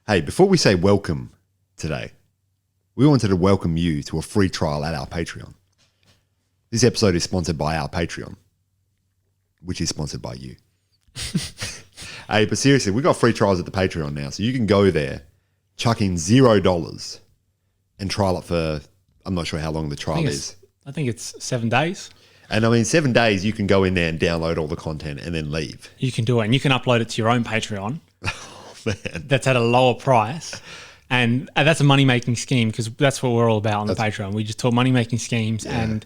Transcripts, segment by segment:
Hey, before we say welcome today, we wanted to welcome you to a free trial at our Patreon. This episode is sponsored by our Patreon, which is sponsored by you. Hey, but seriously, we got free trials at the Patreon now, so you can go there, chuck in $0 and trial it for, I'm not sure how long the trial is. I think it's 7 days. And I mean, 7 days, you can go in there and download all the content and then leave. You can do it, and you can upload it to your own Patreon. Oh, man. That's at a lower price. And that's a money-making scheme, because that's what we're all about on the Patreon. We just talk money-making schemes, and,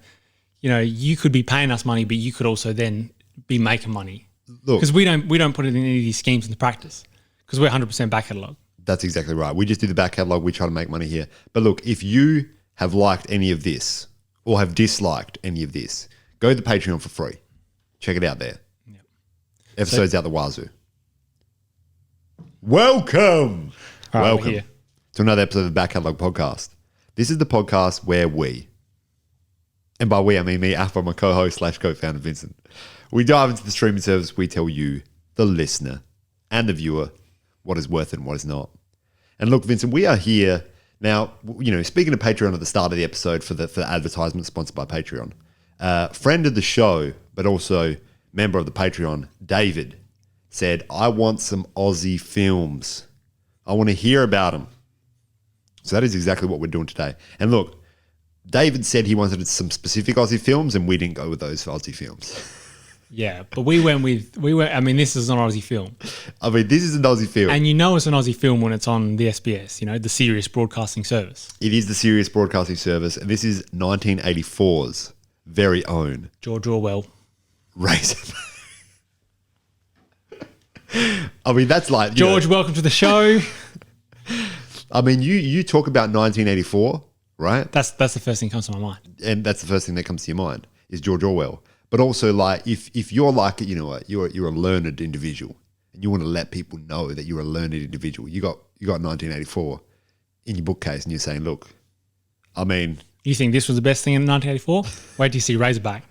you know, you could be paying us money, but you could also then be making money. Because we don't put it in any of these schemes into practice, because we're 100% back catalogue. That's exactly right. We just do the back catalogue. We try to make money here. But look, if you have liked any of this or have disliked any of this, go to the Patreon for free. Check it out there. Yep. Episodes out the wazoo. Welcome. Welcome to another episode of the Back Catalogue Podcast. This is the podcast where we, and by we I mean me, Alpha, my co-host / co-founder Vincent, we dive into the streaming service. We tell you, the listener and the viewer, what is worth it and what is not. And look, Vincent, we are here now. You know, speaking of Patreon at the start of the episode for the advertisement sponsored by Patreon, friend of the show, but also member of the Patreon, David, said, I want some Aussie films. I want to hear about them. So that is exactly what we're doing today. And look, David said he wanted some specific Aussie films, and we didn't go with those Aussie films. Yeah, but we went, I mean, this is an Aussie film. I mean, this is an Aussie film. And you know it's an Aussie film when it's on the SBS, you know, the Serious Broadcasting Service. It is the Serious Broadcasting Service, and this is 1984's very own George Orwell. Razorback. I mean, that's like... George, welcome to the show. I mean, you talk about 1984, right? That's the first thing that comes to my mind. And that's the first thing that comes to your mind is George Orwell. But also, like, if you're like, you know what, you're a learned individual, and you want to let people know that you're a learned individual, you got 1984 in your bookcase, and you're saying, look, I mean... You think this was the best thing in 1984? Wait till you see Razorback.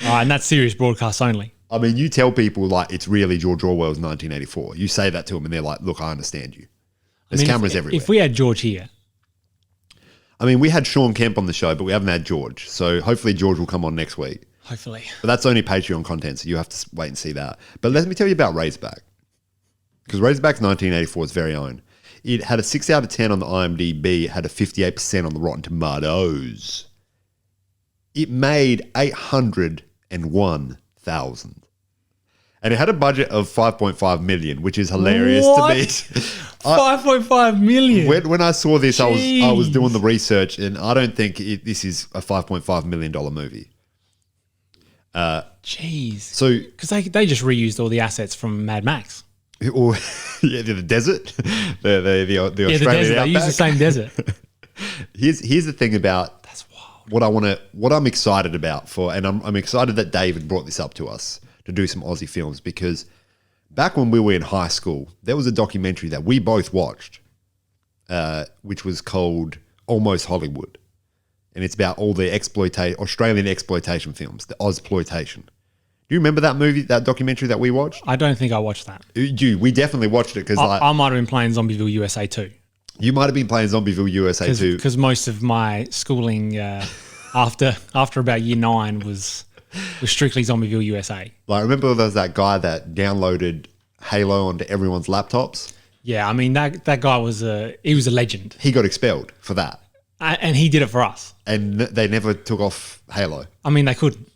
And that's serious broadcast only. I mean, you tell people, like, it's really George Orwell's 1984. You say that to them, and they're like, look, I understand you. There's cameras everywhere. If we had George here... I mean, we had Sean Kemp on the show, but we haven't had George. So hopefully George will come on next week. Hopefully. But that's only Patreon content, so you have to wait and see that. But let me tell you about Razorback. Because Razorback's 1984's very own. It had a 6 out of 10 on the IMDb. It had a 58% on the Rotten Tomatoes. It made $801,000. And it had a budget of $5.5 million, which is hilarious to me. $5.5 million. When I saw this, I was doing the research, and I don't think this is a $5.5 million movie. Jeez. So because they just reused all the assets from Mad Max. Or the desert, the Australian the desert. outback. They use the same desert. Here's the thing about that's wild. What I'm excited about and I'm excited that David brought this up to us to do some Aussie films, because back when we were in high school, there was a documentary that we both watched, which was called Almost Hollywood. And it's about all the Australian exploitation films, the Ozploitation. Do you remember that movie, that documentary that we watched? I don't think I watched that. We definitely watched it. Because I might have been playing Zombieville USA 2. You might have been playing Zombieville USA 2. Because most of my schooling after about year 9 was strictly Zombieville USA. Like, remember there was that guy that downloaded Halo onto everyone's laptops? Yeah, I mean, that guy was a legend. He got expelled for that. And he did it for us. And they never took off Halo. I mean, they couldn't.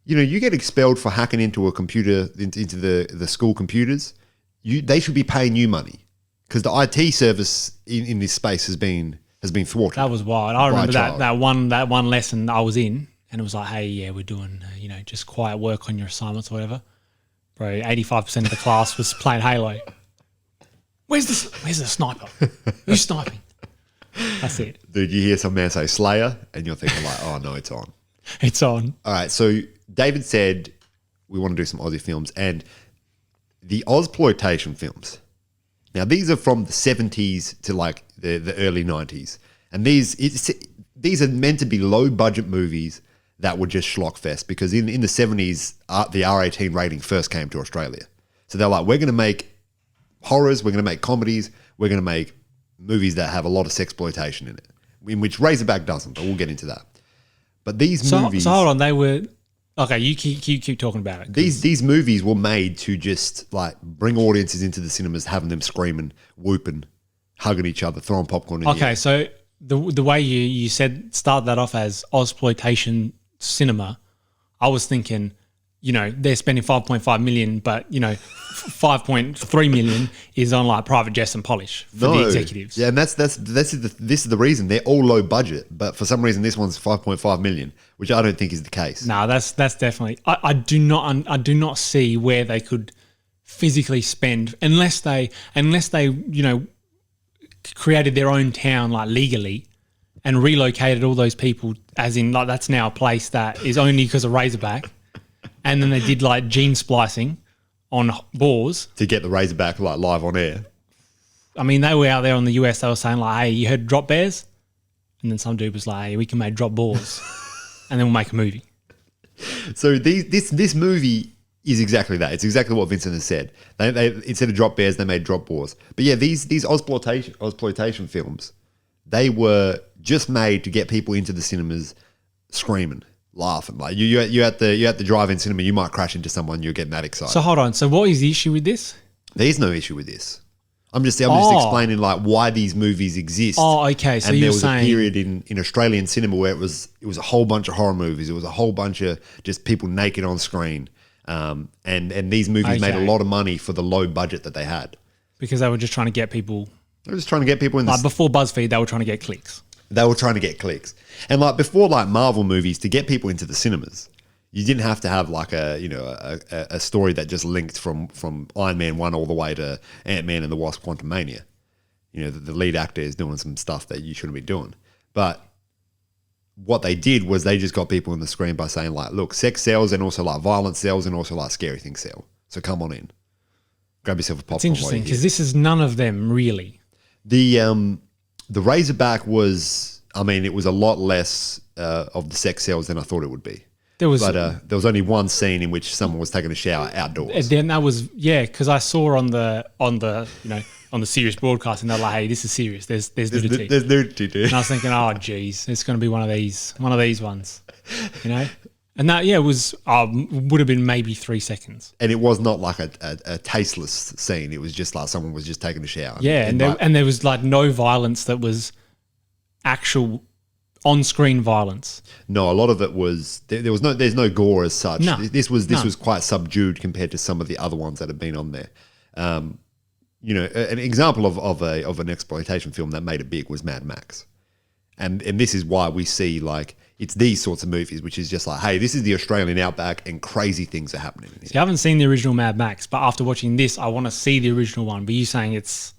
You know, you get expelled for hacking into a computer, into the school computers. They should be paying you money, because the IT service in this space has been thwarted. That was wild. I remember that one lesson I was in, and it was like, hey, yeah, we're doing just quiet work on your assignments or whatever. Bro, 85% of the class was playing Halo. Where's the sniper? Who's sniping? That's it. Dude, you hear some man say Slayer, and you're thinking like, oh no, it's on. It's on. All right, so David said we want to do some Aussie films, and the Ozploitation films. Now, these are from the 70s to like the early 90s, and these are meant to be low-budget movies that were just schlockfest, because in the 70s, the R18 rating first came to Australia. So they're like, we're going to make horrors. We're going to make comedies. We're going to make movies that have a lot of sexploitation in it, in which Razorback doesn't, but we'll get into that. But these movies... So hold on, they were... Okay, you keep talking about it. These movies were made to just like bring audiences into the cinemas, having them screaming, whooping, hugging each other, throwing popcorn in the air. So the way you said, start that off as Ozploitation cinema, I was thinking, they're spending 5.5 million, but 5.3 million is on like private jets and polish for the executives. Yeah, and this is the reason they're all low budget, but for some reason this one's 5.5 million, which I don't think is the case. No, that's definitely. I do not see where they could physically spend unless they created their own town like legally and relocated all those people, as in like that's now a place that is only because of Razorback. And then they did like gene splicing on boars. To get the Razorback like live on air. I mean, they were out there in the US, they were saying like, hey, you heard drop bears? And then some dude was like, hey, we can make drop boars. And then we'll make a movie. So this movie is exactly that. It's exactly what Vincent has said. They instead of drop bears, they made drop boars. But yeah, these Ozploitation films, they were just made to get people into the cinemas screaming, laughing. Like you at the drive-in cinema, you might crash into someone. You're getting that excited. So hold on. So what is the issue with this? There's no issue with this. I'm just explaining like why these movies exist. Oh, okay. So and there was a period in Australian cinema where it was a whole bunch of horror movies. It was a whole bunch of just people naked on screen. And these movies made a lot of money for the low budget that they had. Because they were just trying to get people. They were just trying to get people in. Like before BuzzFeed, they were trying to get clicks. They were trying to get clicks. And like before like Marvel movies, to get people into the cinemas, you didn't have to have like a story that just linked from Iron Man 1 all the way to Ant-Man and the Wasp: Quantumania. The lead actor is doing some stuff that you shouldn't be doing. But what they did was they just got people on the screen by saying like, look, sex sells and also like violence sells and also like scary things sell. So come on in. Grab yourself a popcorn. It's interesting because this is none of them really. The Razorback was, it was a lot less of the sex sales than I thought it would be. There was only one scene in which someone was taking a shower outdoors. Then that was because I saw on the serious broadcast and they're like, hey, this is serious. There's nudity. There's nudity, dude. And I was thinking, oh geez, it's going to be one of these ones, And that it was would have been maybe 3 seconds. And it was not like a tasteless scene. It was just like someone was just taking a shower. Yeah, and there was like no violence that was actual on-screen violence. No, a lot of it was there's no gore as such. No, this was quite subdued compared to some of the other ones that have been on there. An example of an exploitation film that made it big was Mad Max. And this is why we see like it's these sorts of movies, which is just like, hey, this is the Australian outback and crazy things are happening in here. See, I haven't seen the original Mad Max, but after watching this, I want to see the original one. But you saying it's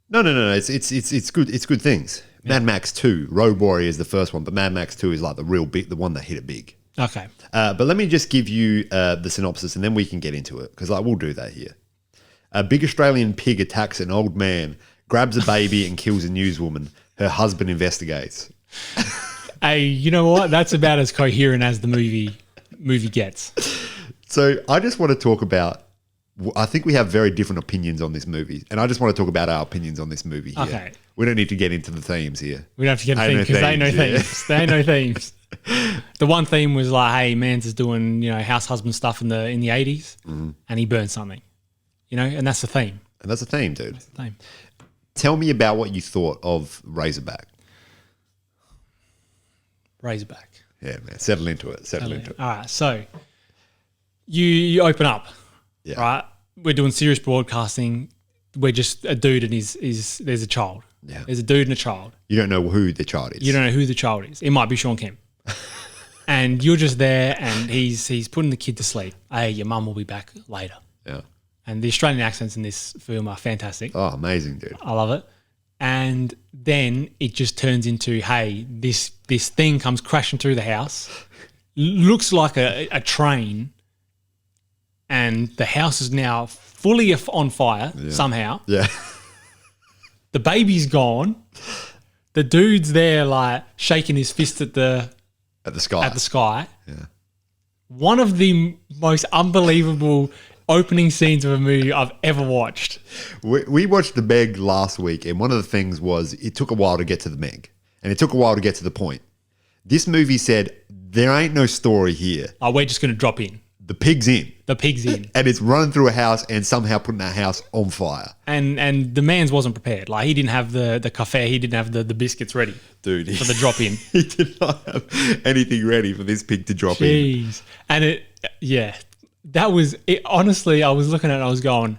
no, it's good. It's good things. Yeah. Mad Max 2, Road Warrior is the first one, but Mad Max 2 is like the real big, the one that hit it big. Okay. But let me just give you the synopsis, and then we can get into it because we'll do that here. A big Australian pig attacks an old man, grabs a baby, and kills a newswoman. Her husband investigates. Hey, you know what? That's about as coherent as the movie gets. So I just want to talk about. I think we have very different opinions on this movie, and I just want to talk about our opinions on this movie here. Okay. We don't need to get into the themes here. We don't have to get into themes because they ain't no themes. They ain't no themes. The one theme was like, hey, Mans is doing house husband stuff in the 80s, and he burned something, and that's the theme. And that's the theme, dude. That's the theme. Tell me about what you thought of Razorback. Razorback. Yeah, man. Settle into it. All right. So you open up. Yeah. Right. We're doing serious broadcasting. We're just a dude and there's a child. Yeah. There's a dude and a child. You don't know who the child is. You don't know who the child is. It might be Sean Kemp. And you're just there and he's putting the kid to sleep. Hey, your mum will be back later. Yeah. And the Australian accents in this film are fantastic. Oh, amazing, dude. I love it. And then it just turns into, hey, this thing comes crashing through the house, looks like a train, and the house is now fully on fire somehow. Yeah. The baby's gone. The dude's there like shaking his fist at the sky. At the sky. Yeah. One of the most unbelievable opening scenes of a movie I've ever watched. We watched The Meg last week, and one of the things was it took a while to get to the Meg, and it took a while to get to the point. This movie said, there ain't no story here. Oh, we're just going to drop in. The pig's in. The pig's in. And it's running through a house and somehow putting that house on fire. And the man's wasn't prepared. Like, he didn't have the cafe. He didn't have the biscuits ready. Dude. For the drop in. He did not have anything ready for this pig to drop in. Jeez. And that was it. Honestly, I was looking at it and I was going,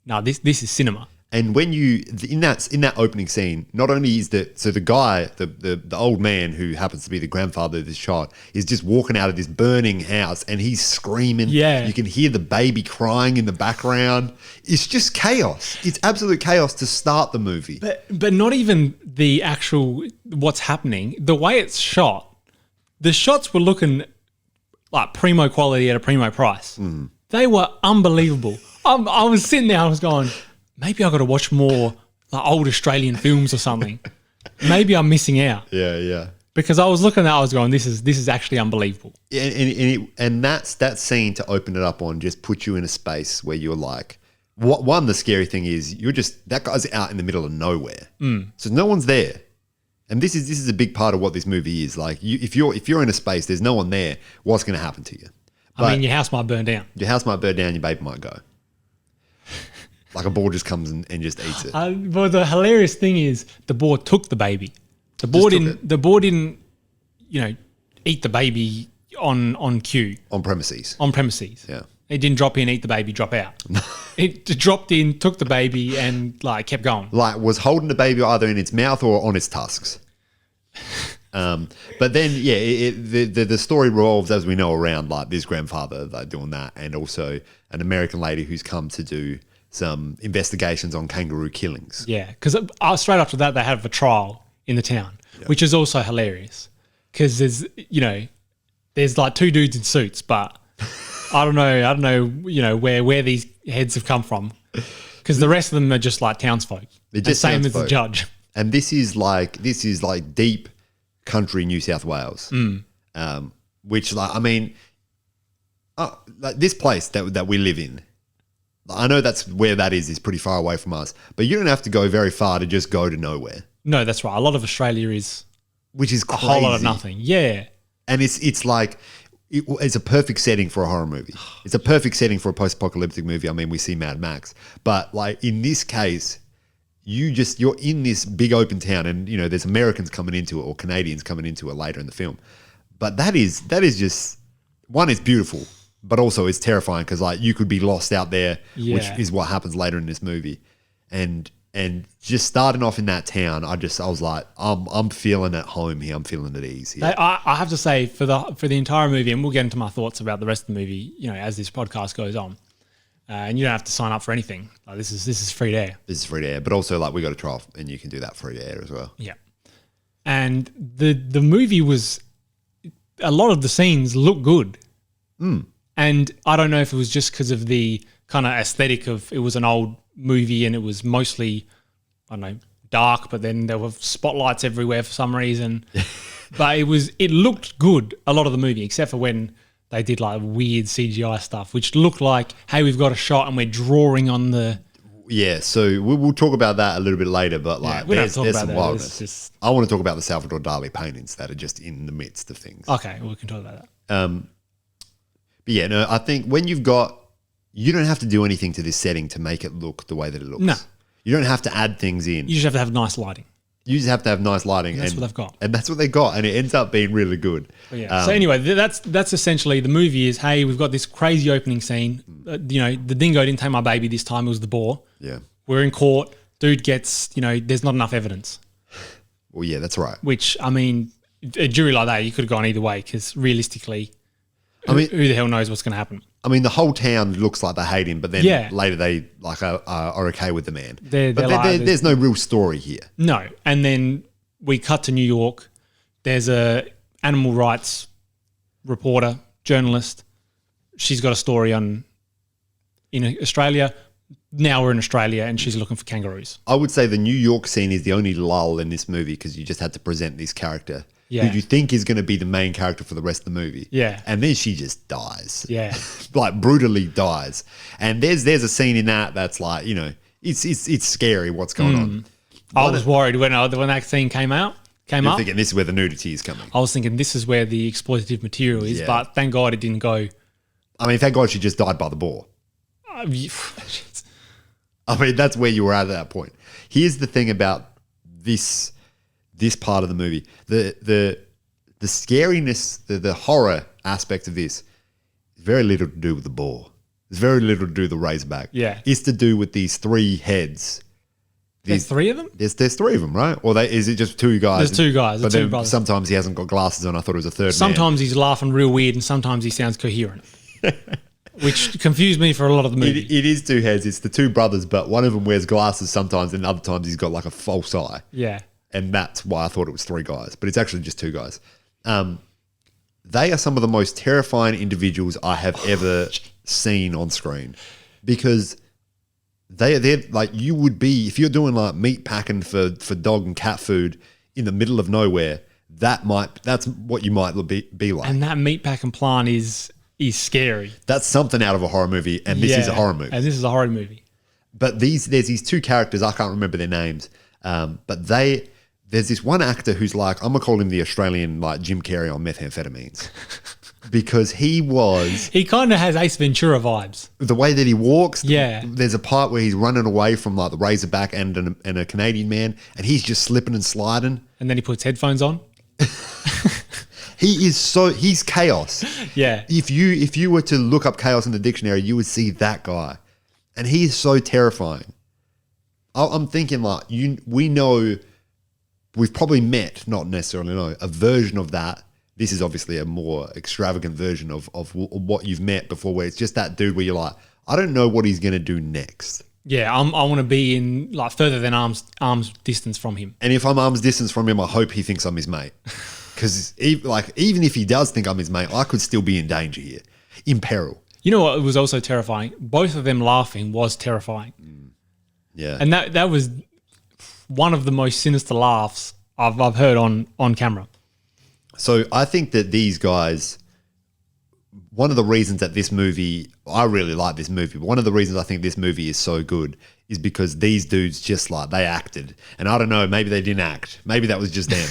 no, this is cinema. And when you in that opening scene, not only is the guy, the old man who happens to be the grandfather of this child, is just walking out of this burning house and he's screaming. Yeah. You can hear the baby crying in the background. It's just chaos. It's absolute chaos to start the movie. But not even the actual what's happening. The way it's shot, the shots were looking like primo quality at a primo price. They were unbelievable. I was sitting there, I was going, maybe I got to watch more like old Australian films or something. Maybe I'm missing out. Yeah. Because I was looking at that, I was going, this is actually unbelievable. And that's that scene to open it up on just put you in a space where you're like, the scary thing is that guy's out in the middle of nowhere. So no one's there. And this is a big part of what this movie is. Like, if you're in a space, there's no one there, what's going to happen to you? Your house might burn down. Your house might burn down, your baby might go. Like a boar just comes and just eats it. But the hilarious thing is the boar took the baby. The boar didn't, eat the baby on cue. On premises. Yeah. It didn't drop in, eat the baby, drop out. It dropped in, took the baby, and kept going. Like was holding the baby either in its mouth or on its tusks. But then, the story revolves, as we know, around like this grandfather doing that, and also an American lady who's come to do some investigations on kangaroo killings. Yeah, because straight after that, they have a trial in the town, which is also hilarious. Because there's like two dudes in suits, but I don't know, where these heads have come from. Because the rest of them are just like townsfolk. They're just same as the judge. And this is like deep country New South Wales, which this place that we live in. I know that's where that is pretty far away from us, but you don't have to go very far to just go to nowhere. No, that's right. A lot of Australia is, which is crazy. A whole lot of nothing. Yeah, and it's like it's a perfect setting for a horror movie. It's a perfect setting for a post-apocalyptic movie. I mean, we see Mad Max, but like in this case, you're in this big open town, and there's Americans coming into it or Canadians coming into it later in the film. But that is just one. It's beautiful. But also it's terrifying because like you could be lost out there, which is what happens later in this movie. And just starting off in that town, I was like, I'm feeling at home here. I'm feeling at ease here. I have to say for the entire movie, and we'll get into my thoughts about the rest of the movie, as this podcast goes on. And you don't have to sign up for anything. Like this is free to air. This is free to air, but also like we got a trial, and you can do that free to air as well. Yeah. And the movie was, a lot of the scenes look good. And I don't know if it was just because of the kind of aesthetic of it was an old movie and it was mostly, I don't know, dark, but then there were spotlights everywhere for some reason. But it looked good, a lot of the movie, except for when they did like weird CGI stuff, which looked like, hey, we've got a shot and we're drawing on the... Yeah, so we'll talk about that a little bit later, but like there's some wildness. I want to talk about the Salvador Dali paintings that are just in the midst of things. Okay, we can talk about that. But yeah, no, I think when you don't have to do anything to this setting to make it look the way that it looks. No. You don't have to add things in. You just have to have nice lighting. You just have to have nice lighting. And that's what they've got. And that's what they got. And it ends up being really good. Yeah. So anyway, that's essentially the movie is, hey, we've got this crazy opening scene. The dingo didn't take my baby this time. It was the boar. Yeah. We're in court. Dude gets, there's not enough evidence. Well, yeah, that's right. Which, I mean, a jury like that, you could have gone either way because realistically... who the hell knows what's going to happen? I mean, the whole town looks like they hate him, but then later they are okay with the man. There's no real story here. No. And then we cut to New York. There's a animal rights reporter, journalist. She's got a story in Australia. Now we're in Australia and she's looking for kangaroos. I would say the New York scene is the only lull in this movie because you just had to present this character Yeah. who you think is going to be the main character for the rest of the movie. Yeah. And then she just dies. Yeah. Like brutally dies. And there's a scene in that's like, you know, it's scary what's going on. I was worried when that scene came up. You're thinking this is where the nudity is coming. I was thinking this is where the exploitative material is, but thank God it didn't go. I mean, thank God she just died by the boar. I mean, that's where you were at that point. Here's the thing about this part of the movie. The scariness, the horror aspect of this is very little to do with the boar. There's very little to do with the Razorback. Yeah. It's to do with these three heads. There's three of them? There's three of them, right? Or is it just two guys? There's two guys. But two then brothers. sometimes he hasn't got glasses on. I thought it was a third Sometimes he's laughing real weird and sometimes he sounds coherent. Which confused me for a lot of the movie. It is two heads. It's the two brothers, but one of them wears glasses sometimes and other times he's got like a false eye. Yeah. And that's why I thought it was three guys. But it's actually just two guys. They are some of the most terrifying individuals I have ever seen on screen. Because they're like, you would be, if you're doing like meat packing for dog and cat food in the middle of nowhere, that's what you might be like. And that meat packing plant is scary. That's something out of a horror movie, and this is a horror movie. And this is a horror movie. But there's these two characters, I can't remember their names, but there's this one actor who's like, I'm going to call him the Australian like Jim Carrey on methamphetamines. Because he kind of has Ace Ventura vibes. The way that he walks. Yeah. There's a part where he's running away from like the Razorback and a Canadian man, and he's just slipping and sliding. And then he puts headphones on. He's chaos. Yeah. If you were to look up chaos in the dictionary, you would see that guy. And he is so terrifying. I'm thinking like, we know, we've probably met, not necessarily know, a version of that. This is obviously a more extravagant version of what you've met before, where it's just that dude where you're like, I don't know what he's going to do next. Yeah, I want to be in like further than arm's distance from him. And if I'm arm's distance from him, I hope he thinks I'm his mate. Because even if he does think I'm his mate, I could still be in danger here, in peril. You know what was also terrifying? Both of them laughing was terrifying. Yeah. And that was one of the most sinister laughs I've heard on camera. So I think that these guys, one of the reasons that this movie, I really like this movie, but one of the reasons I think this movie is so good is because these dudes just like, they acted. And I don't know, maybe they didn't act. Maybe that was just them.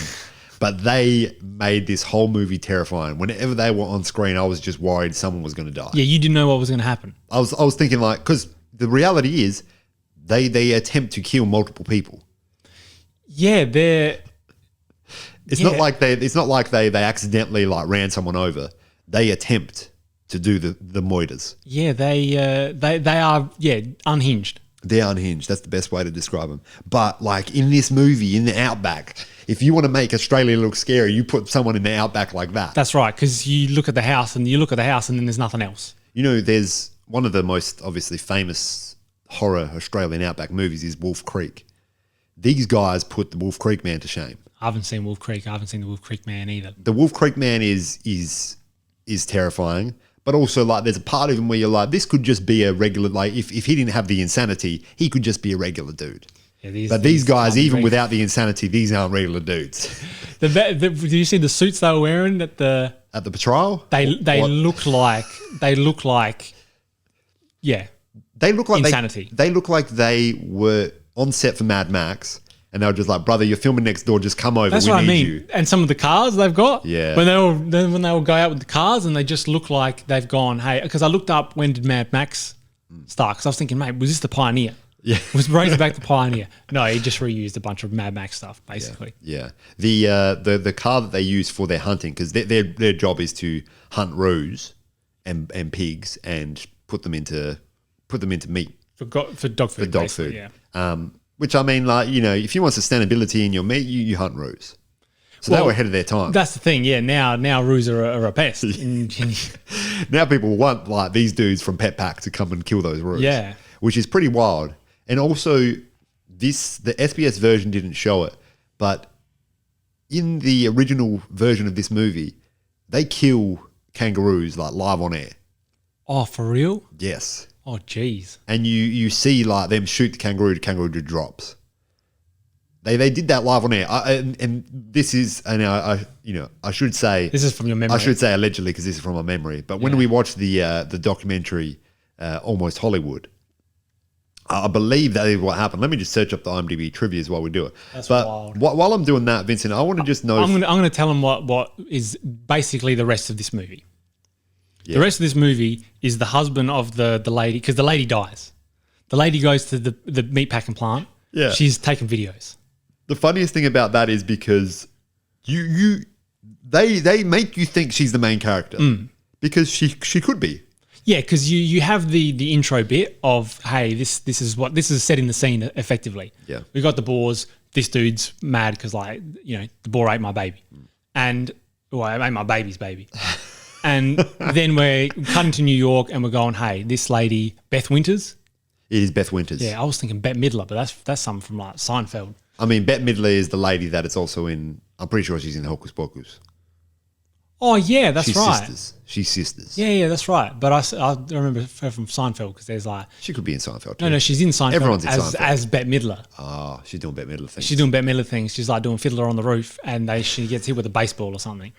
But they made this whole movie terrifying. Whenever they were on screen, I was just worried someone was going to die. Yeah, you didn't know what was going to happen. I was thinking like, because the reality is they attempt to kill multiple people. Yeah, It's not like they accidentally like ran someone over. They attempt to do the moiders. Yeah, they are unhinged. They're unhinged. That's the best way to describe them. But like in this movie, in the outback, if you want to make Australia look scary, you put someone in the outback like that. That's right, because you look at the house and then there's nothing else. You know, there's one of the most obviously famous horror Australian outback movies is Wolf Creek. These guys put the Wolf Creek Man to shame. I haven't seen Wolf Creek. I haven't seen the Wolf Creek Man either. The Wolf Creek Man is terrifying, but also like there's a part of him where you're like, this could just be a regular, like if he didn't have the insanity, he could just be a regular dude. Yeah, but these guys, even without the insanity, these aren't regular dudes. Did you see the suits they were wearing at the patrol? They look like yeah. They look like insanity. They look like they were on set for Mad Max. And they were just like, brother, you're filming next door. Just come over. That's what I mean. You. And some of the cars they've got. Yeah. When they will go out with the cars and they just look like they've gone, hey, because I looked up when did Mad Max start? Because I was thinking, mate, was this the Pioneer? Yeah. Was Razorback the Pioneer? No, he just reused a bunch of Mad Max stuff, basically. Yeah. The car that they use for their hunting, because their job is to hunt roos and pigs and put them into meat. For dog food. For dog food. Yeah. Which I mean, like, you know, if you want sustainability in your meat, you hunt roos. So they were ahead of their time. That's the thing, yeah. Now roos are a pest. Now people want like these dudes from Pet Pack to come and kill those roos. Yeah. Which is pretty wild. And also, the SBS version didn't show it, but in the original version of this movie, they kill kangaroos like live on air. Oh, for real? Yes. Oh, geez. And you see like them shoot the kangaroo just drops. They did that live on air. And this is, and I should say this is from your memory. I should say allegedly because this is from my memory. But when we watched the documentary Almost Hollywood, I believe that is what happened. Let me just search up the IMDb trivias while we do it. That's but wild. While I'm doing that, Vincent, I want to just know. I'm going to tell them what is basically the rest of this movie. Yeah. The rest of this movie is the husband of the lady, because the lady dies. The lady goes to the meatpacking plant. Yeah. She's taking videos. The funniest thing about that is because they make you think she's the main character because she could be. Yeah, because you have the intro bit of, hey, this is setting the scene effectively. Yeah. We got the boars. This dude's mad because the boar ate my baby, and I ate my baby's baby. And then we're cutting to New York and we're going, hey, this lady Beth Winters. It is Beth Winters. Yeah, I was thinking Bette Midler, but that's something from like Seinfeld. I mean, Bette Midler is the lady that it's also in. I'm pretty sure she's in Hocus Pocus. Oh yeah, that's She's right. Sisters. She's sisters. Yeah, that's right. But I remember her from Seinfeld because there's like She could be in Seinfeld too. no, she's in Seinfeld. Everyone's in Seinfeld. As Bette Midler. Oh, she's doing Bette Midler things. She's doing Bette Midler things. She's like doing Fiddler on the Roof, and she gets hit with a baseball or something,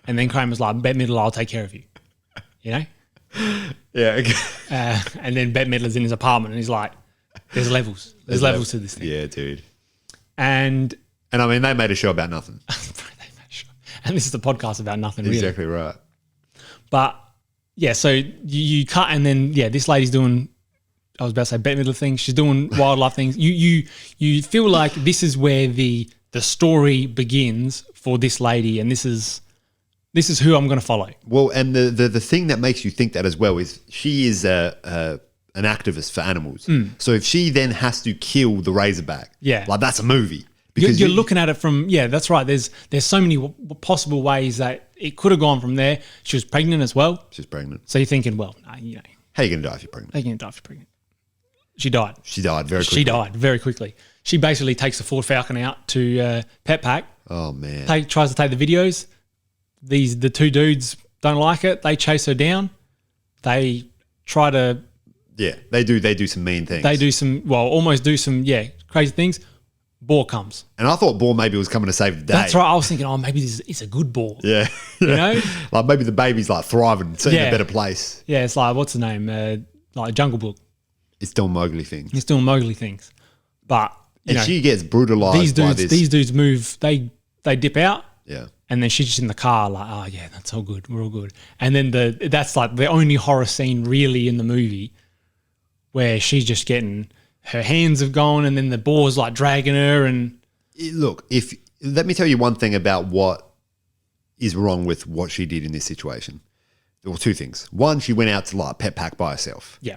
and then Kramer's like, Bette Midler, I'll take care of you. You know? Yeah. Okay. And then Bette Midler's in his apartment, and he's like, "There's levels. There's levels to this thing." Yeah, dude. And I mean, they made a show about nothing. and this is the podcast about nothing, really. Exactly right. But yeah, so you cut, and then this lady's doing. I was about to say Bette Midler things. She's doing wildlife things. You feel like this is where the story begins for this lady, and this is who I'm going to follow. Well, and the thing that makes you think that as well is she is an activist for animals. So if she then has to kill the Razorback, like that's a movie. Because you're looking at it from, that's right. There's so many possible ways that it could have gone from there. She was pregnant as well. She's pregnant. So you're thinking, well, how are you going to die if you're pregnant? How are you going to die if you're pregnant? She died. She died very quickly. She died very quickly. She basically takes the Ford Falcon out to Pet Pack. Oh, man. Tries to take the videos. The two dudes don't like it. They chase her down. They try to... Yeah, they do some mean things. They do some, almost do some, crazy things. Boar comes. And I thought boar maybe was coming to save the day. That's right. I was thinking, maybe it's a good boar. Yeah. You know? Like maybe the baby's like thriving, it's in a better place. Yeah, it's like, what's the name? Like Jungle Book. It's doing Mowgli things. It's doing Mowgli things. But, she gets brutalized by this. These dudes move, they dip out. Yeah. And then she's just in the car like, oh, yeah, that's all good. We're all good. And then that's like the only horror scene really in the movie where she's just getting... Her hands have gone, and then the boar's like dragging her. And look, let me tell you one thing about what is wrong with what she did in this situation. Well, two things. One, she went out to like Pet Pack by herself. Yeah,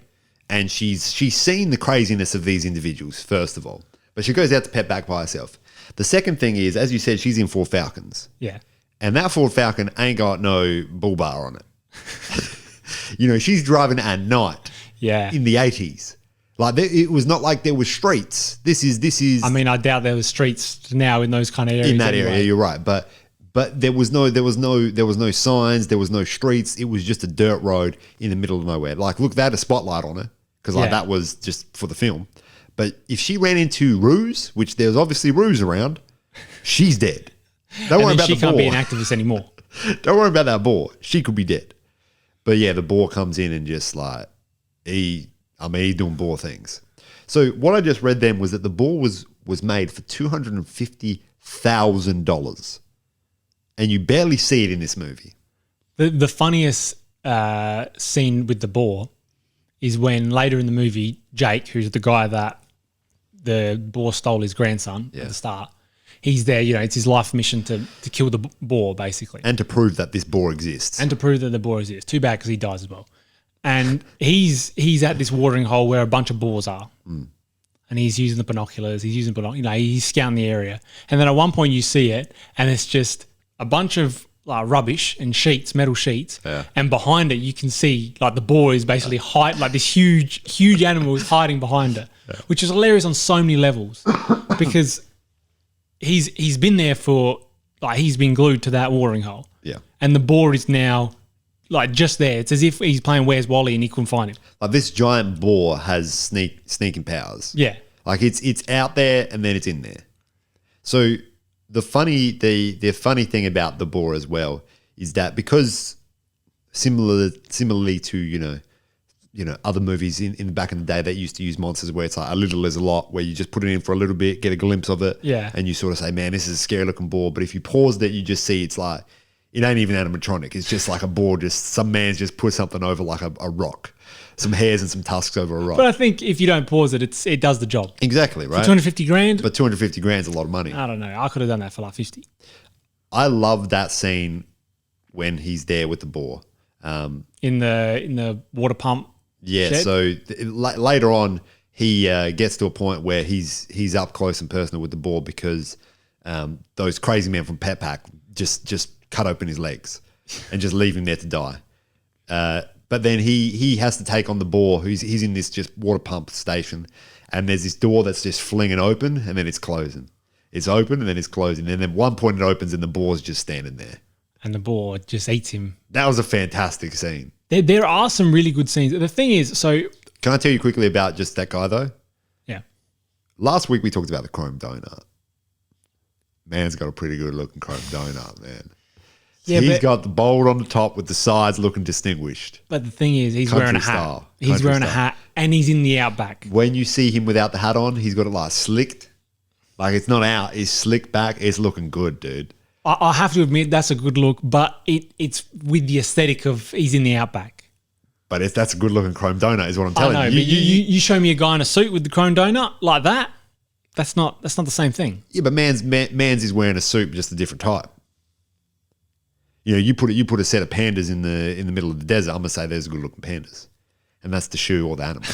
and she's seen the craziness of these individuals first of all, but she goes out to Pet Pack by herself. The second thing is, as you said, she's in Ford Falcons. Yeah, and that Ford Falcon ain't got no bull bar on it. She's driving at night. Yeah, in the 80s. Like it was not like there was streets. This is. I mean, I doubt there was streets now in those kind of areas. In that area, you're right. But there was no signs. There was no streets. It was just a dirt road in the middle of nowhere. Like, look, they had a spotlight on her because that was just for the film. But if she ran into roos, which there's obviously roos around, she's dead. Don't worry about the boar. She can't be an activist anymore. Don't worry about that boar. She could be dead. But yeah, the boar comes in and just like he's doing boar things. So what I just read then was that the boar was made for $250,000, and you barely see it in this movie. The funniest scene with the boar is when later in the movie, Jake, who's the guy that the boar stole his grandson at the start, he's there. It's his life mission to kill the boar, basically, and to prove that this boar exists. And to prove that the boar exists. Too bad because he dies as well. And he's at this watering hole where a bunch of boars are. And he's using the binoculars. He's scouting the area. And then at one point you see it, and it's just a bunch of rubbish and metal sheets. Yeah. And behind it you can see like the boar is basically like this huge animal is hiding behind it, which is hilarious on so many levels because he's been there for he's been glued to that watering hole. Yeah. And the boar is now just there. It's as if he's playing Where's Wally and he couldn't find him. Like this giant boar has sneaking powers. Yeah. Like it's out there and then it's in there. So the funny thing about the boar as well is that because similarly to other movies in the back in the day that used to use monsters where it's like a little is a lot, where you just put it in for a little bit, get a glimpse of it, and you sort of say, man, this is a scary looking boar. But if you pause that, you just see it's like, it ain't even animatronic. It's just like a boar, just some man's just put something over like a rock, some hairs and some tusks over a rock. But I think if you don't pause it, it does the job. Exactly, right? For 250 grand? But 250 grand is a lot of money. I don't know. I could have done that for like 50. I love that scene when he's there with the boar. In the water pump. Yeah, shed? so later on, he gets to a point where he's up close and personal with the boar because those crazy men from Pet Pack just cut open his legs and just leave him there to die. But then he has to take on the boar. He's in this just water pump station, and there's this door that's just flinging open, and then it's closing. It's open, and then it's closing. And then at one point it opens, and the boar's just standing there. And the boar just eats him. That was a fantastic scene. There are some really good scenes. The thing is, so... Can I tell you quickly about just that guy, though? Yeah. Last week we talked about the chrome donut. Man's got a pretty good looking chrome donut, man. Yeah, he's got the bold on the top with the sides looking distinguished. But the thing is, he's wearing a hat. He's wearing a hat and he's in the outback. When you see him without the hat on, he's got it like slicked. Like it's not out, it's slicked back. It's looking good, dude. I have to admit that's a good look, but it's with the aesthetic of he's in the outback. But that's a good looking chrome donut is what I'm telling you. But you show me a guy in a suit with the chrome donut like that, that's not the same thing. Yeah, but man's is wearing a suit, just a different type. You know, you put a set of pandas in the middle of the desert. I'm gonna say there's good looking pandas, and that's the shoe or the animal.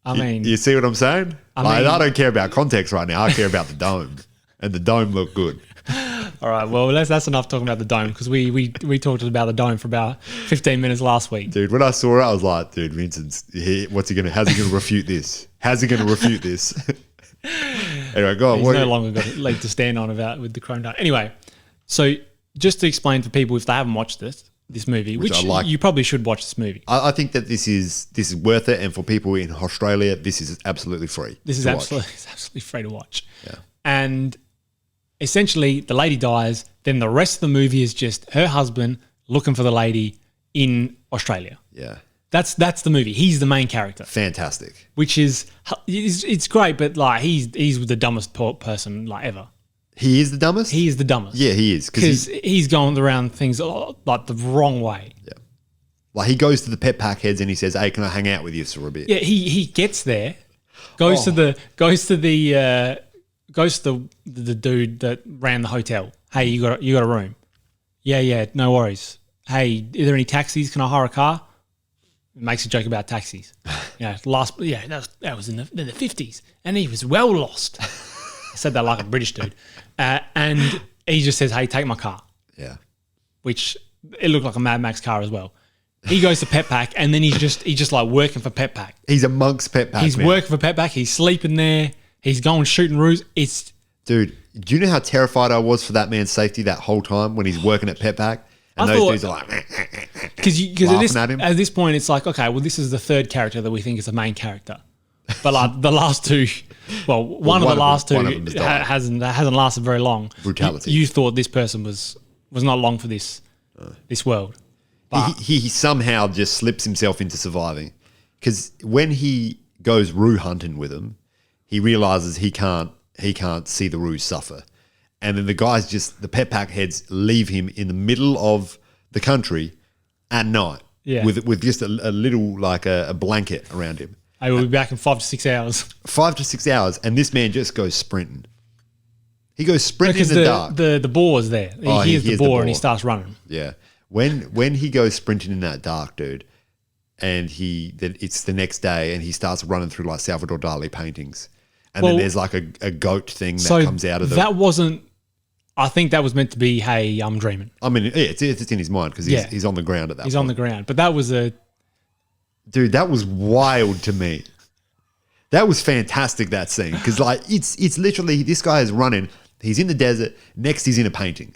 I mean, you see what I'm saying? I don't care about context right now. I care about the dome, and the dome looked good. All right, well, that's enough talking about the dome because we talked about the dome for about 15 minutes last week. Dude, when I saw it, I was like, dude, Vincent's how's he gonna refute this? How's he gonna refute this? Anyway, go on. He's no longer got a leg to stand on with the chrome dome. Anyway, so just to explain for people if they haven't watched this movie, which you probably should watch this movie. I think that this is worth it, and for people in Australia, this is absolutely free. This is absolutely free to watch. Yeah. And essentially, the lady dies. Then the rest of the movie is just her husband looking for the lady in Australia. Yeah. That's the movie. He's the main character. Fantastic. Which is it's great, but like he's the dumbest person like ever. He is the dumbest? He is the dumbest. Yeah, he is. Because he's going around things like the wrong way. Yeah. Like he goes to the Pet Pack heads and he says, "Hey, can I hang out with you for a bit?" Yeah, he gets there, goes to the dude that ran the hotel. Hey, you got a room? Yeah, no worries. Hey, are there any taxis? Can I hire a car? Makes a joke about taxis. That was in the 50s, and he was well lost. I said that like a British dude, and he just says, "Hey, take my car." Yeah, which it looked like a Mad Max car as well. He goes to Pet Pack, and then he's just like working for Pet Pack. He's amongst Pet Pack. He's working for Pet Pack. He's sleeping there. He's going shooting roos. Dude, do you know how terrified I was for that man's safety that whole time when he's working at Pet Pack? And those dudes are like, because at this point, it's like, okay, well, this is the third character that we think is the main character. But like the last two, one of the last two hasn't lasted very long. Brutality. You thought this person was not long for this world. But he somehow just slips himself into surviving. Because when he goes roo hunting with him, he realizes he can't see the roos suffer. And then the Pet Pack heads leave him in the middle of the country at night with just a little, like a blanket around him. I will be back in 5 to 6 hours. 5 to 6 hours, and this man just goes sprinting. He goes sprinting in the dark. The boar's there. He hears the boar and he starts running. Yeah. When he goes sprinting in that dark, dude, and it's the next day and he starts running through like Salvador Dali paintings. And then there's like a goat thing that comes out of them. That wasn't... I think that was meant to be, hey, I'm dreaming. I mean, it's in his mind because he's on the ground at that point. He's on the ground. But that was Dude, that was wild to me. That was fantastic, that scene. Because like it's literally, this guy is running. He's in the desert. Next, he's in a painting.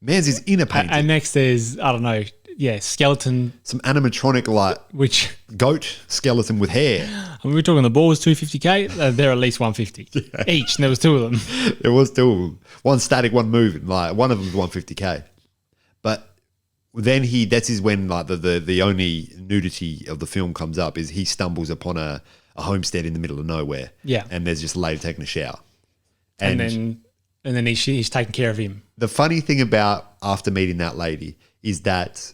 Man's is in a painting. And next there's, I don't know, skeleton. Some animatronic Which goat skeleton with hair. I mean, we're talking the boar was 250K. They're at least 150 each, and there was two of them. There was two of them. One static, one moving. Like one of them was 150K. But then when like the only nudity of the film comes up is he stumbles upon a homestead in the middle of nowhere. Yeah. And there's just a lady taking a shower. And then he's taking care of him. The funny thing about after meeting that lady is that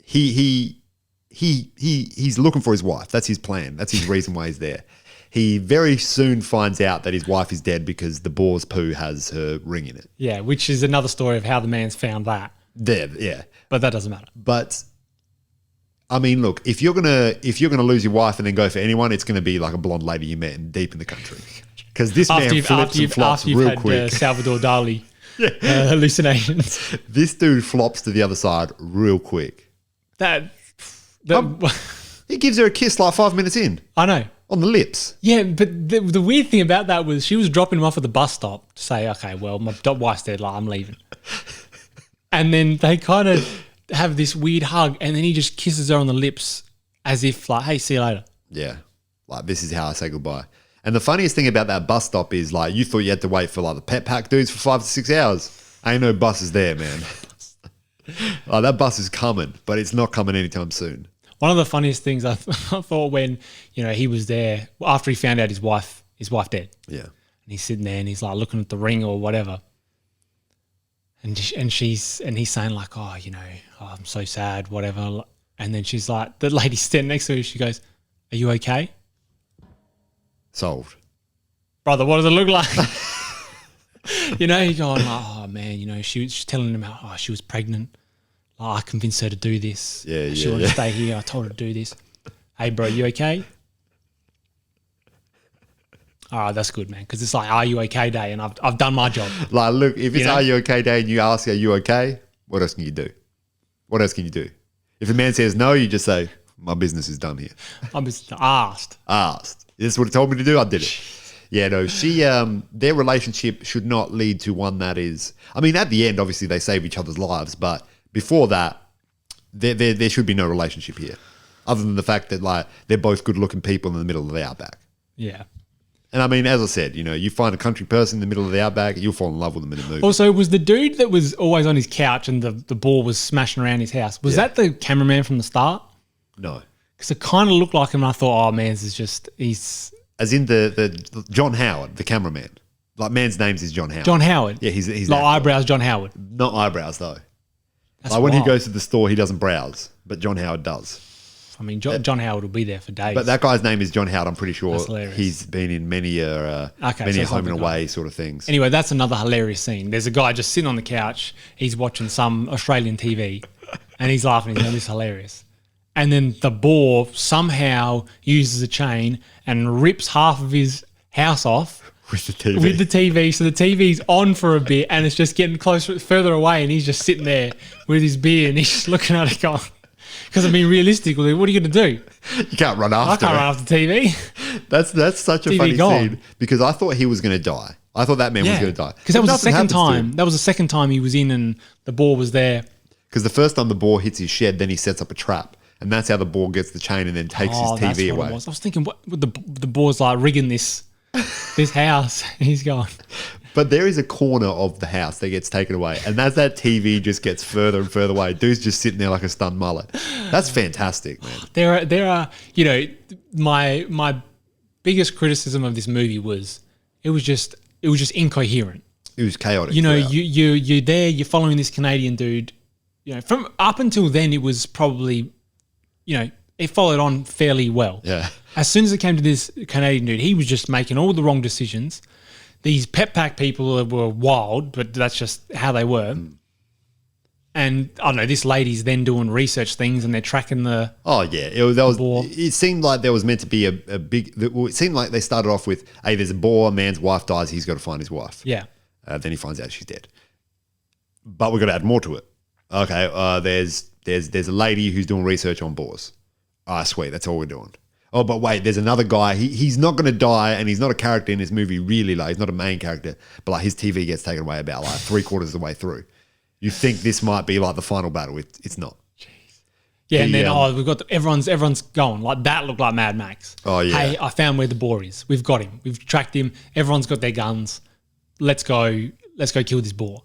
he's looking for his wife. That's his plan. That's his reason why he's there. He very soon finds out that his wife is dead because the boar's poo has her ring in it. Yeah, which is another story of how the man's found that. Dead, yeah. But that doesn't matter. But I mean, look, if you're gonna lose your wife and then go for anyone, it's gonna be like a blonde lady you met deep in the country. Because this man flips and flops real quick. Salvador Dali hallucinations. This dude flops to the other side real quick. He gives her a kiss like 5 minutes in. I know. On the lips. Yeah, but the weird thing about that was she was dropping him off at the bus stop to say, okay, well, my wife's dead, like, I'm leaving. And then they kind of have this weird hug, and then he just kisses her on the lips as if like, hey, see you later. Yeah. Like, this is how I say goodbye. And the funniest thing about that bus stop is like you thought you had to wait for like the pet pack dudes for 5 to 6 hours. Ain't no buses there, man. Like, that bus is coming, but it's not coming anytime soon. One of the funniest things I thought when, he was there after he found out his wife dead. Yeah. And he's sitting there and he's like looking at the ring or whatever. And he's saying like, oh, I'm so sad, whatever. And then she's like, the lady standing next to her, she goes, are you okay? Solved. Brother, what does it look like? He's going, oh man, she's telling him how she was pregnant. I convinced her to do this. Yeah, she wanted to stay here. I told her to do this. Hey, bro, you okay? All right, that's good, man. Because it's like, are you okay day? And I've done my job. Like, look, if it's are you okay day and you ask, are you okay? What else can you do? What else can you do? If a man says no, you just say, my business is done here. I'm just asked. This is what it told me to do. I did it. Yeah, no, their relationship should not lead to one that is, I mean, at the end, obviously they save each other's lives, but before that, there should be no relationship here, other than the fact that like they're both good-looking people in the middle of the outback. Yeah. And I mean, as I said, you find a country person in the middle of the outback, you'll fall in love with them in a movie. Also, was the dude that was always on his couch and the ball was smashing around his house, was that the cameraman from the start? No. Because it kind of looked like him and I thought, oh, man, he's... As in the John Howard, the cameraman. Like, man's name is John Howard. John Howard? Yeah, he's like eyebrows John Howard? Not eyebrows, though. That's like when wild. he goes to the store, he doesn't browse, but John Howard does. I mean, John Howard will be there for days. But that guy's name is John Howard. I'm pretty sure hilarious. He's been in many a home and away sort of things. Anyway, that's another hilarious scene. There's a guy just sitting on the couch. He's watching some Australian TV, and he's laughing. He's going, "This is hilarious." And then the boar somehow uses a chain and rips half of his house off. With the TV. With the TV. So the TV's on for a bit and it's just getting further away and he's just sitting there with his beer and he's just looking at it going, because I mean, realistically, what are you going to do? You can't run after I can't run after TV. That's such a TV funny gone. scene because I thought he was going to die. I thought that man was going to die. Because that was the second time. That was the second time he was in and the boar was there. Because the first time the boar hits his shed, then he sets up a trap. And that's how the boar gets the chain and then takes his TV away. I was thinking, what the boar's like rigging this house. He's gone. But there is a corner of the house that gets taken away. And as that TV just gets further and further away, dude's just sitting there like a stunned mullet. That's fantastic, man. There are, my biggest criticism of this movie was it was just incoherent. It was chaotic. You're there, you're following this Canadian dude. From up until then, it was probably, it followed on fairly well. Yeah. As soon as it came to this Canadian dude, he was just making all the wrong decisions. These pet pack people were wild, but that's just how they were. And I don't know, this lady's then doing research things and they're tracking the boar. It seemed like there was meant to be a big, it seemed like they started off with, hey, there's a boar, a man's wife dies, he's got to find his wife. Yeah. Then he finds out she's dead. But we've got to add more to it. Okay, there's a lady who's doing research on boars. Sweet, that's all we're doing. Oh, but wait, there's another guy. He's not going to die, and he's not a character in this movie, really. Like, he's not a main character, but like his TV gets taken away about like 3/4 of the way through. You think this might be like the final battle. It's not. Yeah, and then we've got everyone's going like that. Looked like Mad Max. Oh yeah. Hey, I found where the boar is. We've got him. We've tracked him. Everyone's got their guns. Let's go kill this boar.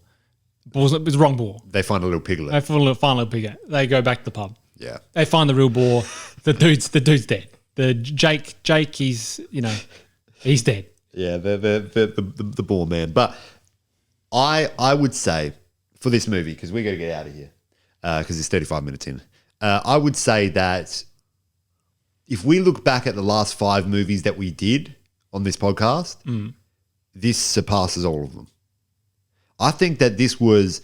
It was the wrong boar. They find a little piglet. They find a little piglet. They go back to the pub. Yeah. They find the real boar. The dude's dead. The Jake, he's he's dead. Yeah, the boar man. But I would say for this movie, because we got to get out of here because it's 35 minutes in. I would say that if we look back at the last 5 movies that we did on this podcast, this surpasses all of them. I think that this was,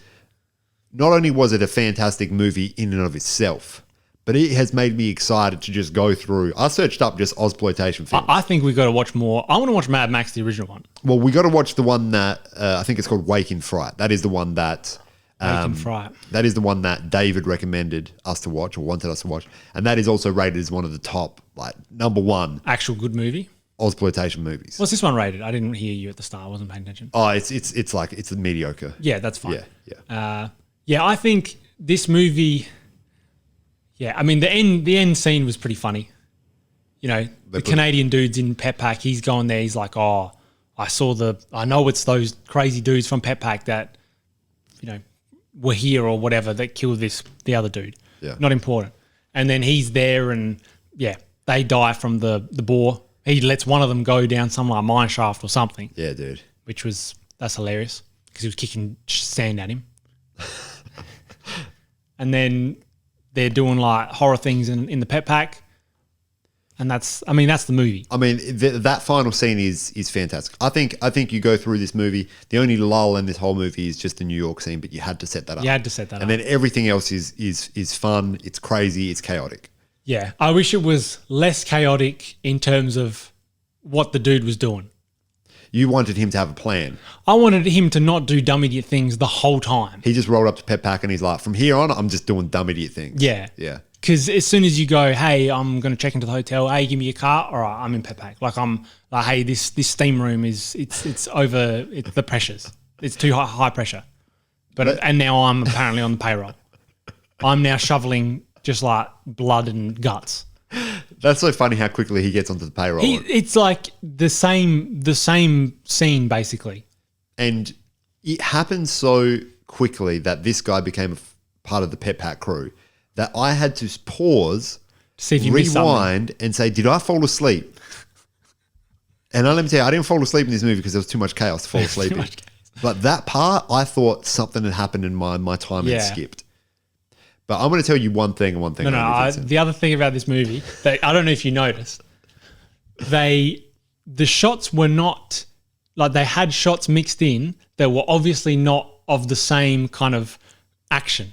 not only was it a fantastic movie in and of itself, but it has made me excited to just go through. I searched up just Ozploitation films. I think we've got to watch more. I want to watch Mad Max, the original one. Well, we got to watch the one that, I think it's called Wake in Fright. That is the one that... that is the one that David recommended us to watch or wanted us to watch. And that is also rated as one of the top, like, number 1. Actual good movie? Ozploitation movies. What's this one rated? I didn't hear you at the start. I wasn't paying attention. Oh, it's like, it's mediocre. Yeah, that's fine. Yeah. I think this movie... Yeah, I mean, the end scene was pretty funny. You know, the Canadian dude's in Pet Pack. He's going there. He's like, oh, I know it's those crazy dudes from Pet Pack that, you know, were here or whatever that killed the other dude. Yeah. Not important. And then he's there and, yeah, they die from the boar. He lets one of them go down some like mine shaft or something. Yeah, dude. That's hilarious because he was kicking sand at him. And then they're doing like horror things in the Pet Pack. And that's the movie. I mean, that final scene is fantastic. I think you go through this movie. The only lull in this whole movie is just the New York scene, but you had to set that up. And then everything else is fun. It's crazy. It's chaotic. Yeah, I wish it was less chaotic in terms of what the dude was doing. You wanted him to have a plan. I wanted him to not do dumb idiot things the whole time. He just rolled up to Pet Pack and he's like, from here on, I'm just doing dumb idiot things. Yeah. Yeah. Because as soon as you go, hey, I'm going to check into the hotel. Hey, give me your car. All right, I'm in Pet Pack. Like I'm like, hey, this steam room it's over the pressures. It's too high pressure. And now I'm apparently on the payroll. I'm now shoveling just like blood and guts. That's so funny how quickly he gets onto the payroll. It's like the same scene basically. And it happened so quickly that this guy became a part of the Pet Pack crew that I had to pause, see if you rewind, and say, did I fall asleep? And let me tell you, I didn't fall asleep in this movie because there was too much chaos to fall asleep in. But that part, I thought something had happened and my time had skipped. But I'm going to tell you one thing and one thing. The other thing about this movie, I don't know if you noticed, the shots were not, like they had shots mixed in that were obviously not of the same kind of action.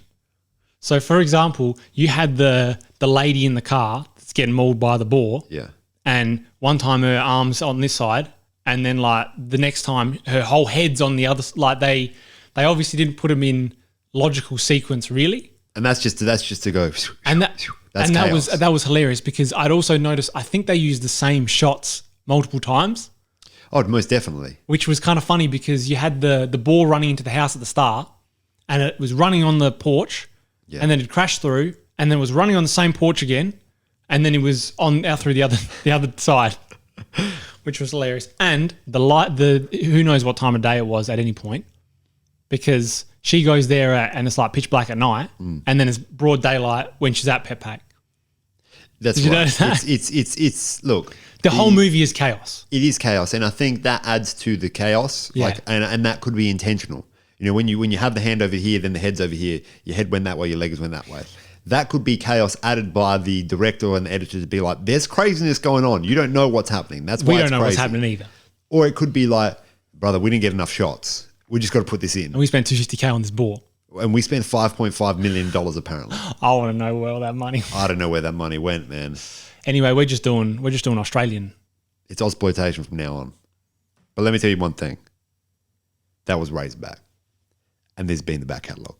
So, for example, you had the lady in the car that's getting mauled by the boar. Yeah. And one time her arm's on this side, and then like the next time her whole head's on the other. Like they obviously didn't put them in logical sequence, really. And that's just to go. And that was hilarious because I'd also noticed. I think they used the same shots multiple times. Oh, most definitely. Which was kind of funny because you had the boar running into the house at the start, and it was running on the porch. Yeah. And then it crashed through, and then it was running on the same porch again, and then it was out through the other side, which was hilarious. And who knows what time of day it was at any point, because she goes there and it's like pitch black at night, and then it's broad daylight when she's at Pet Pack. That's right. You notice that? It's look. The whole movie is chaos. It is chaos, and I think that adds to the chaos. Yeah. And that could be intentional. You know, when you have the hand over here, then the head's over here, your head went that way, your legs went that way. That could be chaos added by the director and the editor to be like, there's craziness going on. You don't know what's happening. That's why it's crazy. We don't know what's happening either. Or it could be like, brother, we didn't get enough shots. We just got to put this in. And we spent $250K on this boar. And we spent $5.5 million apparently. I want to know where all that money went. I don't know where that money went, man. Anyway, we're just doing Australian. It's Ozploitation from now on. But let me tell you one thing. That was Razorback. And there's been the back catalogue.